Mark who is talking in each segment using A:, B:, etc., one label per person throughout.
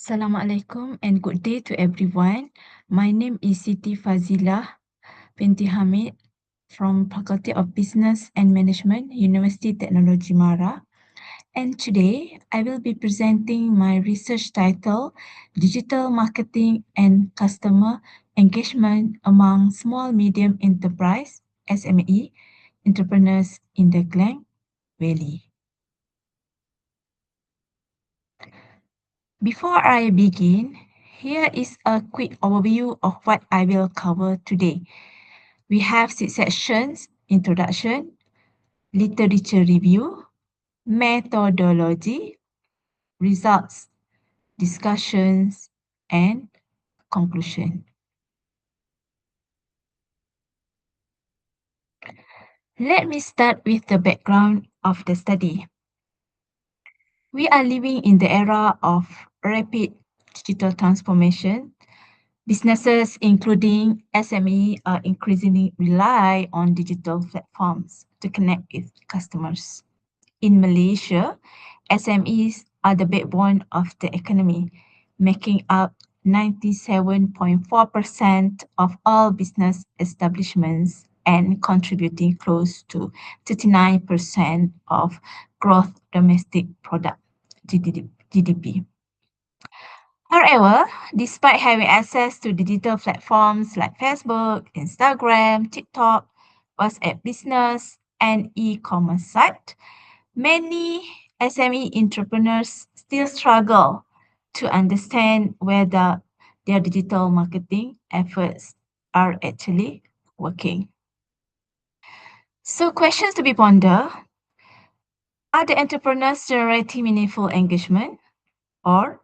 A: Assalamualaikum and good day to everyone. My name is Siti Fazilah binti Hamid from Faculty of Business and Management, University Technology Mara. And today I will be presenting my research title, Digital Marketing and Customer Engagement Among Small Medium Enterprise, SME, Entrepreneurs in the Klang Valley. Before I begin, here is a quick overview of what I will cover today. We have 6 sections: introduction, literature review, methodology, results, discussions, and conclusion. Let me start with the background of the study. We are living in the era of rapid digital transformation. Businesses, including SME, are increasingly rely on digital platforms to connect with customers. In Malaysia, SMEs are the backbone of the economy, making up 97.4% of all business establishments and contributing close to 39% of gross domestic product, GDP. However, despite having access to digital platforms like Facebook, Instagram, TikTok, WhatsApp Business, and e-commerce site, many SME entrepreneurs still struggle to understand whether their digital marketing efforts are actually working. So questions to be pondered: are the entrepreneurs generating meaningful engagement, or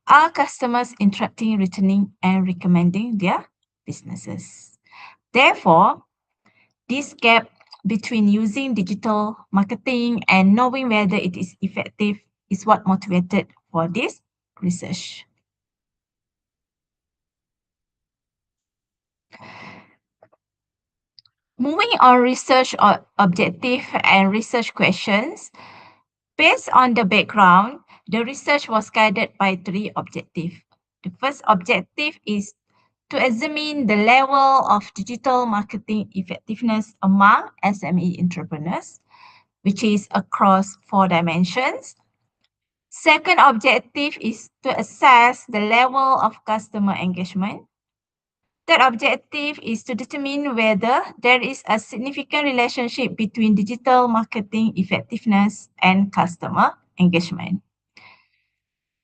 A: are customers interacting, returning, and recommending their businesses? Therefore, this gap between using digital marketing and knowing whether it is effective is what motivated for this research. Moving on research objective and research questions. Based on the background, the research was guided by 3 objectives. The first objective is to examine the level of digital marketing effectiveness among SME entrepreneurs, which is across 4 dimensions. Second objective is to assess the level of customer engagement. Third objective is to determine whether there is a significant relationship between digital marketing effectiveness and customer engagement.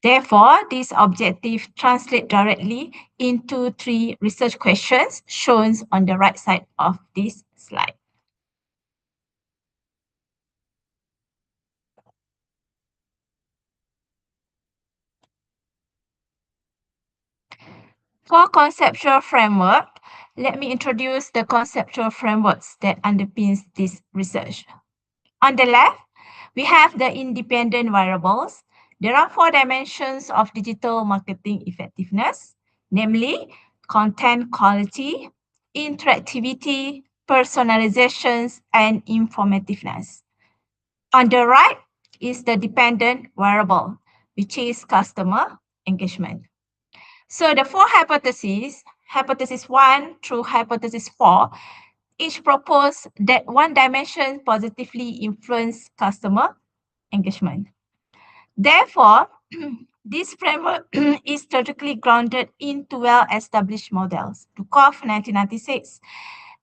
A: Therefore, these objectives translate directly into 3 research questions shown on the right side of this slide. For conceptual framework, let me introduce the conceptual frameworks that underpins this research. On the left, we have the independent variables. There are 4 dimensions of digital marketing effectiveness, namely content quality, interactivity, personalizations, and informativeness. On the right is the dependent variable, which is customer engagement. So the 4 hypotheses, hypothesis 1 through hypothesis 4, each propose that one dimension positively influence customer engagement. Therefore, this framework is strategically grounded into well-established models. Dukoff 1996,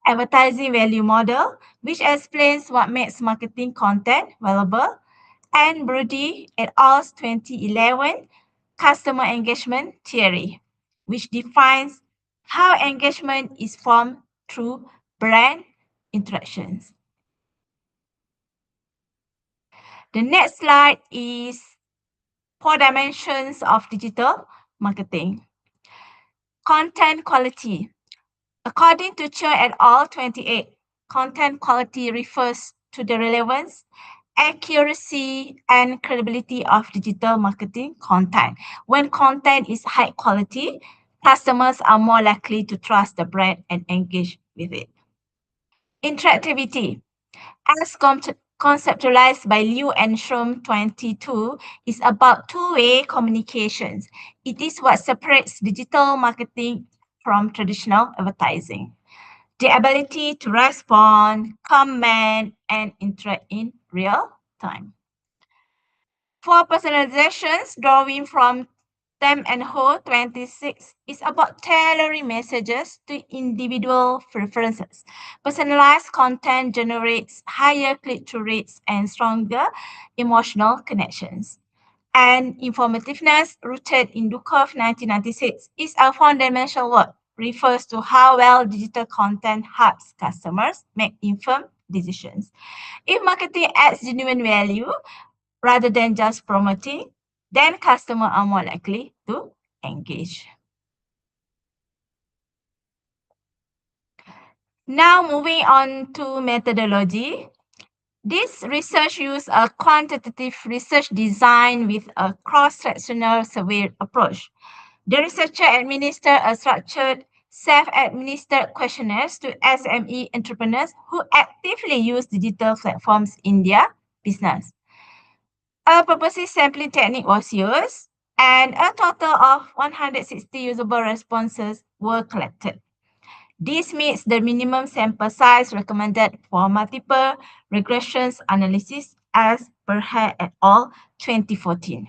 A: advertising value model, which explains what makes marketing content valuable, and Brody et al.'s 2011 customer engagement theory, which defines how engagement is formed through brand interactions. The next slide is 4 dimensions of digital marketing. Content quality. According to Chen et al. 28, content quality refers to the relevance, accuracy, and credibility of digital marketing content. When content is high quality, customers are more likely to trust the brand and engage with it. Interactivity. As conceptualized by Liu and Shum 22, is about two-way communications. It is what separates digital marketing from traditional advertising. The ability to respond, comment, and interact in real time. For personalizations, drawing from Tem and Ho 26 is about tailoring messages to individual preferences. Personalized content generates higher click-through rates and stronger emotional connections. And informativeness, rooted in Dukov 1996, is a fundamental word, refers to how well digital content helps customers make informed decisions. If marketing adds genuine value, rather than just promoting, then customers are more likely to engage. Now moving on to methodology. This research used a quantitative research design with a cross-sectional survey approach. The researcher administered a structured, self-administered questionnaires to SME entrepreneurs who actively use digital platforms in their business. A purposive sampling technique was used, and a total of 160 usable responses were collected. This meets the minimum sample size recommended for multiple regressions analysis as per Hare et al. 2014.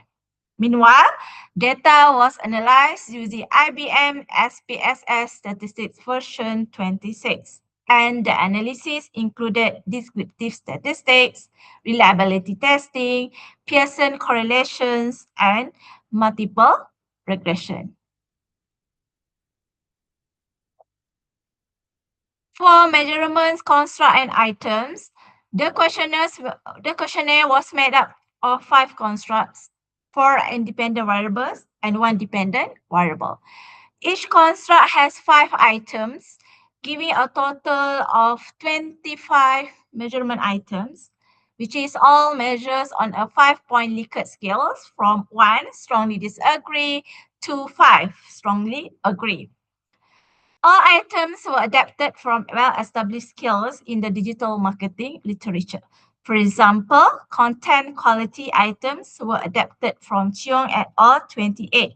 A: Meanwhile, data was analyzed using IBM SPSS Statistics version 26. And the analysis included descriptive statistics, reliability testing, Pearson correlations, and multiple regression. For measurements, construct, and items, the questionnaire was made up of 5 constructs, 4 independent variables, and 1 dependent variable. Each construct has 5 items, giving a total of 25 measurement items, which is all measures on a 5-point Likert scale from 1, strongly disagree, to 5, strongly agree. All items were adapted from well-established skills in the digital marketing literature. For example, content quality items were adapted from Cheong et al. 28,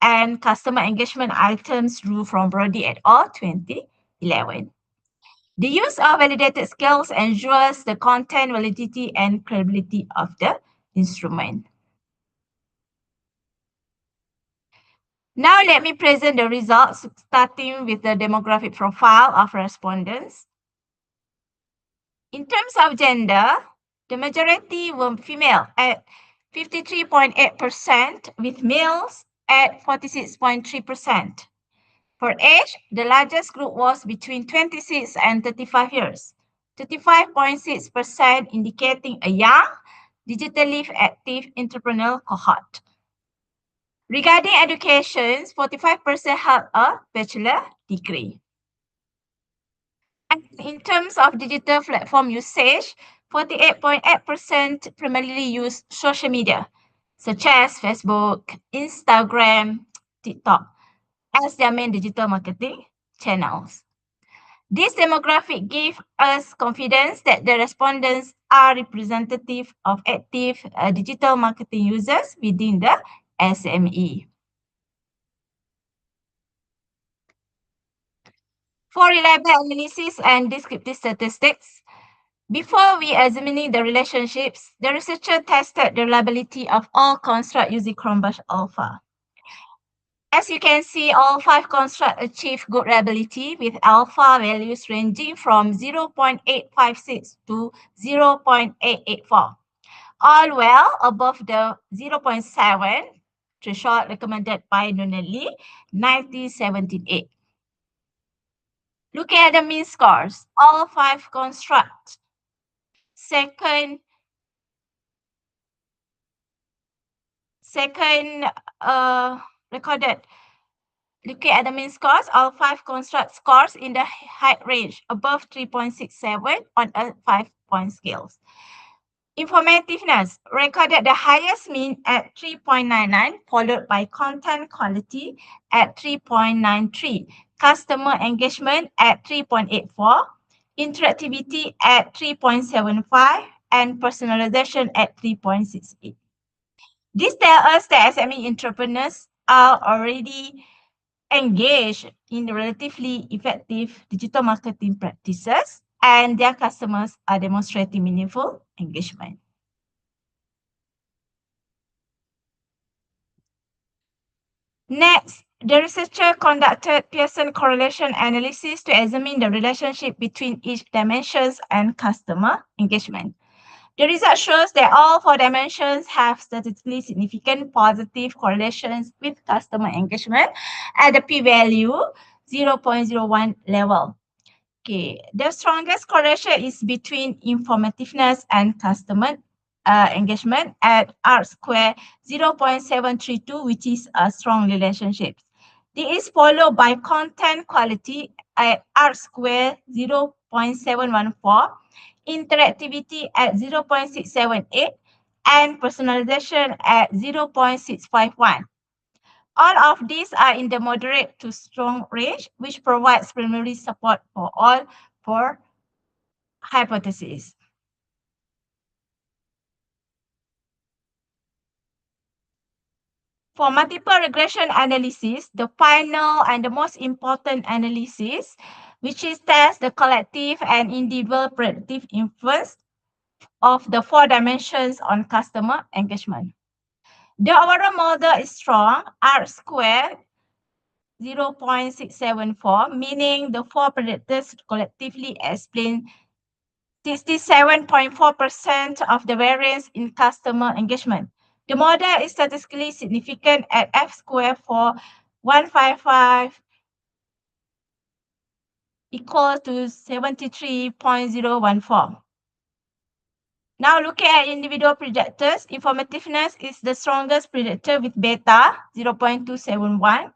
A: and customer engagement items drew from Brody et al. 2011. The use of validated skills ensures the content validity and credibility of the instrument. Now let me present the results, starting with the demographic profile of respondents. In terms of gender, the majority were female at 53.8%, with males at 46.3%. For age, the largest group was between 26 and 35 years, 35.6% indicating a young, digitally active entrepreneurial cohort. Regarding education, 45% held a bachelor degree. And in terms of digital platform usage, 48.8% primarily use social media, such as Facebook, Instagram, TikTok, as their main digital marketing channels. This demographic gives us confidence that the respondents are representative of active digital marketing users within the SME. For reliable analysis and descriptive statistics, before we examining the relationships, the researcher tested the reliability of all constructs using Cronbach alpha. As you can see, all 5 constructs achieve good reliability with alpha values ranging from 0.856 to 0.884, all well above the 0.7 threshold recommended by Nunnally 1978. Looking at the mean scores, all 5 constructs second recorded. Looking at the mean scores, all 5 construct scores in the height range above 3.67 on a 5-point scale. Informativeness recorded the highest mean at 3.99, followed by content quality at 3.93, customer engagement at 3.84, interactivity at 3.75, and personalization at 3.68. This tells us that SME entrepreneurs are already engaged in relatively effective digital marketing practices and their customers are demonstrating meaningful engagement. Next, the researcher conducted Pearson correlation analysis to examine the relationship between each dimensions and customer engagement. The result shows that all four dimensions have statistically significant positive correlations with customer engagement at the p-value 0.01 level. Okay, the strongest correlation is between informativeness and customer engagement at R square 0.732, which is a strong relationship. This is followed by content quality at R square 0.714, interactivity at 0.678, and personalization at 0.651. All of these are in the moderate to strong range, which provides preliminary support for all four hypotheses. For multiple regression analysis, the final and the most important analysis, which is test the collective and individual predictive influence of the four dimensions on customer engagement. The overall model is strong, R squared 0.674, meaning the four predictors collectively explain 67.4% of the variance in customer engagement. The model is statistically significant at F squared for 155 equal to 73.014. Now looking at individual predictors, informativeness is the strongest predictor with beta 0.271.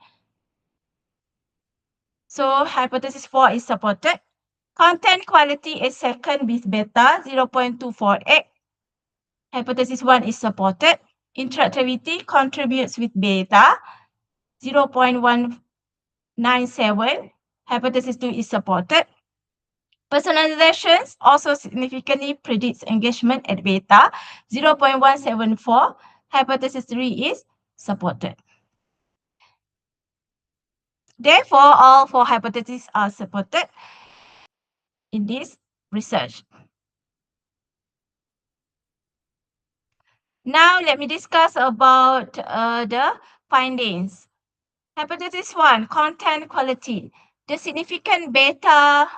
A: So hypothesis 4 is supported. Content quality is second with beta 0.248. Hypothesis 1 is supported. Interactivity contributes with beta 0.197. Hypothesis 2 is supported. Personalizations also significantly predicts engagement at beta 0.174. Hypothesis 3 is supported. Therefore, all four hypotheses are supported in this research. Now, let me discuss about the findings. Hypothesis 1, content quality. The significant beta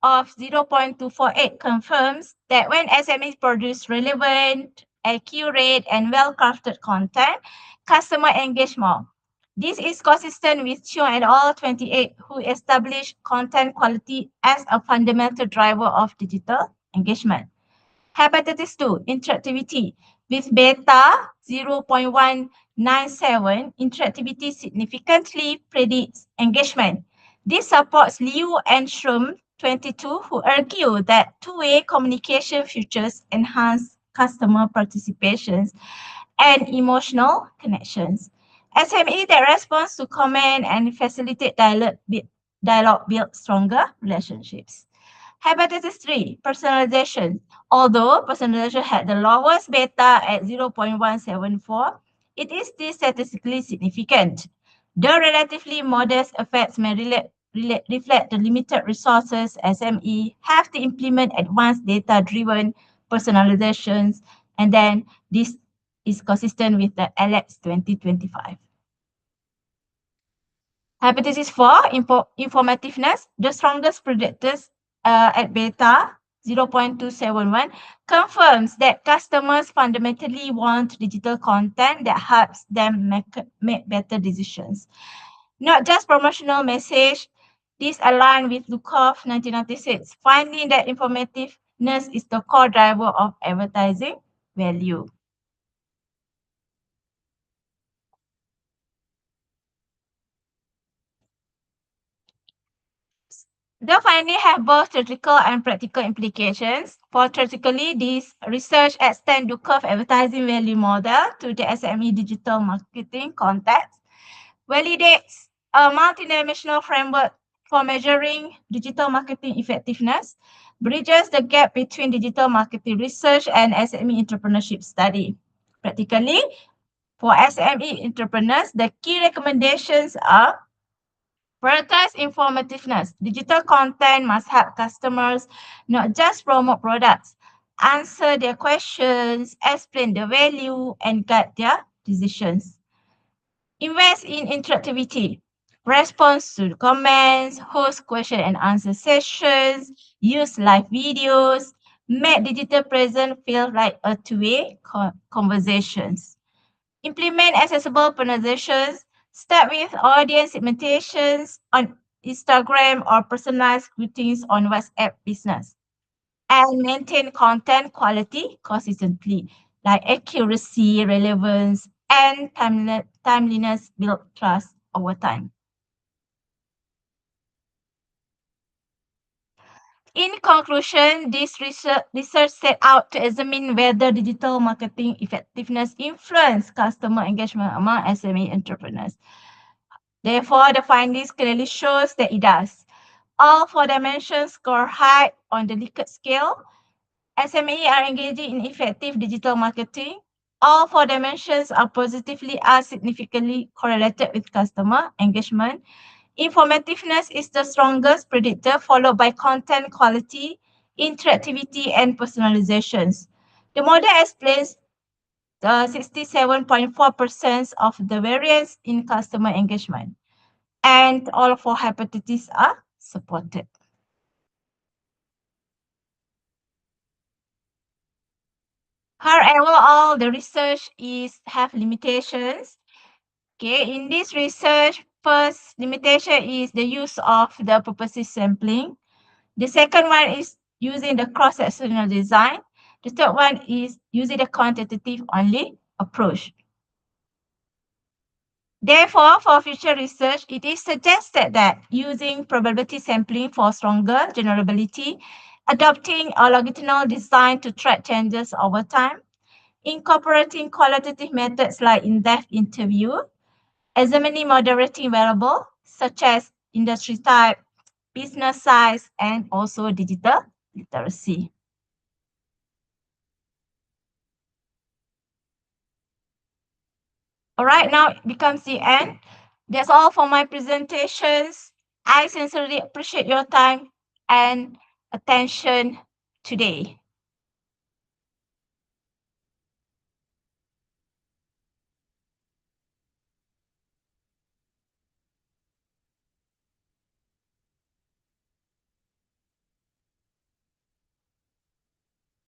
A: of 0.248 confirms that when SMEs produce relevant, accurate, and well-crafted content, customer engage more. This is consistent with Cheung et al. 28, who established content quality as a fundamental driver of digital engagement. Hypothesis 2, interactivity. With beta 0.197, interactivity significantly predicts engagement. This supports Liu and Shrum 22, who argue that two-way communication features enhance customer participations and emotional connections. SME that responds to comment and facilitate dialogue build stronger relationships. Hypothesis 3, personalization. Although personalization had the lowest beta at 0.174, it is still statistically significant. The relatively modest effects may reflect the limited resources SME have to implement advanced data-driven personalizations, and then this is consistent with the ALEX 2025. Hypothesis 4, informativeness. The strongest predictors at beta 0.271 confirms that customers fundamentally want digital content that helps them make better decisions. Not just promotional message. This aligns with Lukov 1996, finding that informativeness is the core driver of advertising value. The findings have both theoretical and practical implications. For theoretically, this research extends the curve advertising value model to the SME digital marketing context, validates a multidimensional framework for measuring digital marketing effectiveness, bridges the gap between digital marketing research and SME entrepreneurship study. Practically, for SME entrepreneurs, the key recommendations are prioritize informativeness. Digital content must help customers not just promote products, answer their questions, explain the value, and guide their decisions. Invest in interactivity. Response to comments, host question and answer sessions, use live videos, make digital presence feel like a two-way conversations. Implement accessible personalizations. Start with audience segmentations on Instagram or personalized greetings on WhatsApp business. And maintain content quality consistently, like accuracy, relevance, and timeliness build trust over time. In conclusion, this research set out to examine whether digital marketing effectiveness influence customer engagement among SME entrepreneurs. Therefore, the findings clearly shows that it does. All four dimensions score high on the Likert scale. SME are engaging in effective digital marketing. All four dimensions are positively or significantly correlated with customer engagement. Informativeness is the strongest predictor, followed by content quality, interactivity, and personalizations. The model explains the 67.4% of the variance in customer engagement, and all four hypotheses are supported. However, all the research have limitations. Okay, in this research, first limitation is the use of the purposive sampling. The second one is using the cross-sectional design. The third one is using the quantitative only approach. Therefore, for future research, it is suggested that using probability sampling for stronger generability, adopting a longitudinal design to track changes over time, incorporating qualitative methods like in-depth interview, examining moderating variables such as industry type, business size, and also digital literacy. All right, now it becomes the end. That's all for my presentations. I sincerely appreciate your time and attention today.